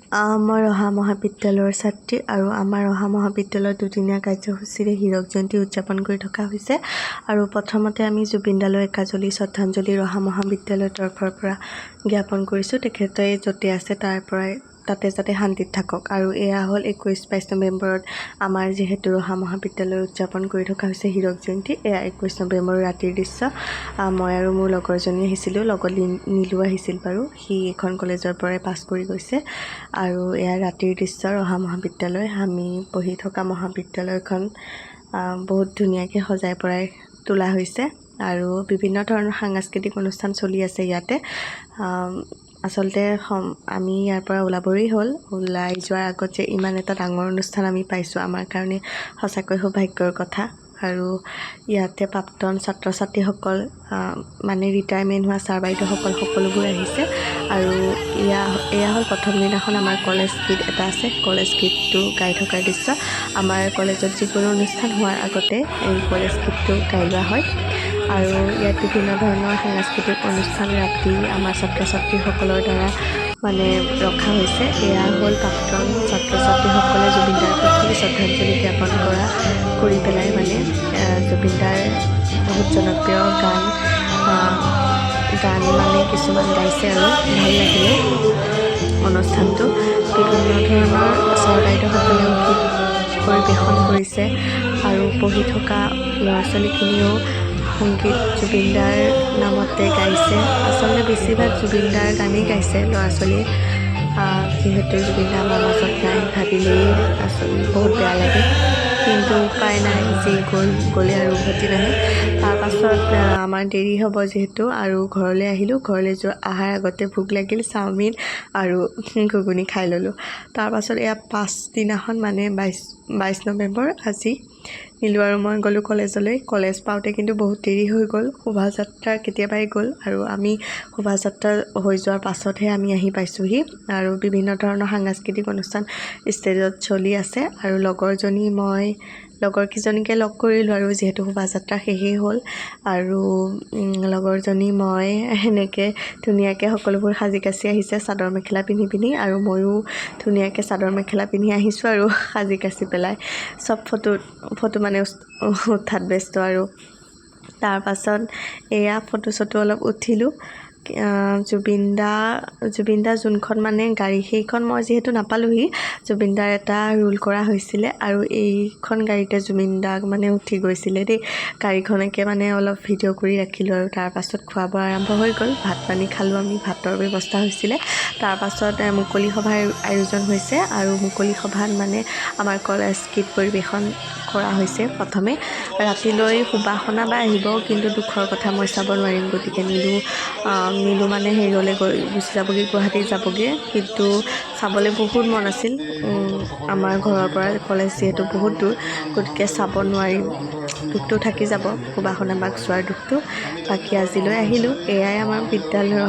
মই ৰহা মহাবিদ্যালয়ৰ ছাত্ৰী আৰু আমাৰ ৰহা মহাবিদ্যালয়ৰ দুদিনীয়া কাৰ্যসূচীৰে হীৰক জয়ন্তী উদযাপন কৰি থকা হৈছে। আৰু প্ৰথমতে আমি জুবিনদালৈ একাঁজলি শ্ৰদ্ধাঞ্জলি ৰহা মহাবিদ্যালয়ৰ তৰফৰ পৰা জ্ঞাপন কৰিছোঁ। তেখেতে য'তে আছে তাতে যাতে শান্তিত থাকক। আৰু এয়া হ'ল 21-22 নৱেম্বৰত আমাৰ যিহেতু ৰহা মহাবিদ্যালয় উদযাপন কৰি থকা হৈছে হীৰক জয়ন্তী। এয়া 21 নৱেম্বৰৰ ৰাতিৰ দৃশ্য। মই আৰু মোৰ লগৰজনী আহিছিলোঁ, লগত নীলু আহিছিল বাৰু, সি এখন কলেজৰ পৰাই পাছ কৰি গৈছে। আৰু এয়া ৰাতিৰ দৃশ্য ৰহা মহাবিদ্যালয়। আমি পঢ়ি থকা মহাবিদ্যালয়খন বহুত ধুনীয়াকৈ সজাই পৰাই তোলা হৈছে আৰু বিভিন্ন ধৰণৰ সাংস্কৃতিক অনুষ্ঠান চলি আছে ইয়াতে। আচলতে আমি ইয়াৰ পৰা ওলাই যোৱাৰ আগত যে ইমান এটা ডাঙৰ অনুষ্ঠান আমি পাইছোঁ, আমাৰ কাৰণে সঁচাকৈ সৌভাগ্যৰ কথা। আৰু ইয়াতে প্ৰাক্তন ছাত্ৰ ছাত্ৰীসকল, মানে ৰিটায়াৰমেণ্ট হোৱা ছাৰ বাইদেউসকল সকলোবোৰ আহিছে। আৰু এয়া হ'ল প্ৰথম দিনাখন আমাৰ কলেজ গীত এটা আছে, কলেজ গীতটো গাই থকাৰ দৃশ্য। আমাৰ কলেজত যিকোনো অনুষ্ঠান হোৱাৰ আগতে এই কলেজ গীতটো গাই লোৱা হয়। আৰু ইয়াত বিভিন্ন ধৰণৰ সাংস্কৃতিক অনুষ্ঠান ৰাতি আমাৰ ছাত্ৰ ছাত্ৰীসকলৰ দ্বাৰা মানে ৰখা হৈছে। এয়া হ'ল প্ৰাক্তন ছাত্ৰ ছাত্ৰীসকলে জুবিনদাৰ প্ৰতি শ্ৰদ্ধাঞ্জলি জ্ঞাপন কৰি পেলাই মানে জুবিনদাৰ বহুত জনপ্ৰিয় গান মানে কিছুমান গাইছে আৰু ভাল লাগিলে অনুষ্ঠানটো। বিভিন্ন ধৰণৰ ছাৰ বাইদেউসকলেও গীত পৰিৱেশন কৰিছে আৰু পঢ়ি থকা ল'ৰা ছোৱালীখিনিও সংগীত জুবিনদাৰ নামতে গাইছে। আচলতে বেছিভাগ জুবিনদাৰ গানেই গাইছে ল'ৰা ছোৱালীয়ে। যিহেতু জুবিনদা আমাৰ মাজত নাই, ভাবিলেই আচলতে বহুত বেয়া লাগে, কিন্তু উপায় নাই, যি গ'লে আৰু উভতি নাহে। তাৰপাছত আমাৰ দেৰি হ'ব যিহেতু আৰু ঘৰলৈ আহিলোঁ। ঘৰলৈ অহাৰ আগতে ভোক লাগিল, চাওমিন আৰু ঘুগুনি খাই ল'লোঁ। তাৰপাছত এয়া পাছদিনাখন মানে 22 নৱেম্বৰ আজি নীলু আৰু মই গ'লোঁ কলেজলৈ। কলেজ পাওঁতে কিন্তু বহুত দেৰি হৈ গ'ল, শোভাযাত্ৰা কেতিয়াবাই গ'ল আৰু আমি শোভাযাত্ৰা হৈ যোৱাৰ পাছতহে আমি আহি পাইছোঁহি। আৰু বিভিন্ন ধৰণৰ সাংস্কৃতিক অনুষ্ঠান ষ্টেজত চলি আছে। আৰু লগৰকেইজনীকে লগ কৰিলোঁ আৰু যিহেতু শোভাযাত্ৰা শেষেই হ'ল। আৰু লগৰজনী মই সেনেকৈ ধুনীয়াকৈ সকলোবোৰ সাজি কাচি আহিছে চাদৰ মেখেলা পিন্ধি আৰু ময়ো ধুনীয়াকৈ চাদৰ মেখেলা পিন্ধি আহিছোঁ আৰু সাজি কাচি পেলাই চব ফটো মানে উঠাত ব্যস্ত। আৰু তাৰপাছত এয়া ফটো অলপ উঠিলোঁ। জুবিনদা যোনখন মানে গাড়ী, সেইখন মই যিহেতু নাপালোঁহি, জুবিনদাৰ এটা ৰোল কৰা হৈছিলে আৰু এইখন গাড়ীতে জুবিনদাক মানে উঠি গৈছিলে দেই। গাড়ীখনকে মানে অলপ ভিডিঅ' কৰি ৰাখিলোঁ। আৰু তাৰপাছত খোৱা বোৱা আৰম্ভ হৈ গ'ল। ভাত পানী খালোঁ আমি, ভাতৰ ব্যৱস্থা হৈছিলে। তাৰপাছত মুকলি সভাৰ আয়োজন হৈছে আৰু মুকলি সভাত মানে আমাৰ কলেজ গীত পৰিৱেশন কৰা হৈছে। প্ৰথমে ৰাতিলৈ সুবাসনা বা আহিব, কিন্তু দুখৰ কথা মই চাব নোৱাৰিম, গতিকে নীলু মানে হেৰিলৈ গুচি যাবগৈ, গুৱাহাটী যাবগৈ। কিন্তু চাবলৈ বহুত মন আছিল। আমাৰ ঘৰৰ পৰা কলেজ যিহেতু বহুত দূৰ, গতিকে চাব নোৱাৰিম, দুখটো থাকি যাব সুবাসনা বাক চোৱাৰ দুখটো। বাকী আজিলৈ আহিলোঁ। এয়াই আমাৰ বিদ্যালয়ৰ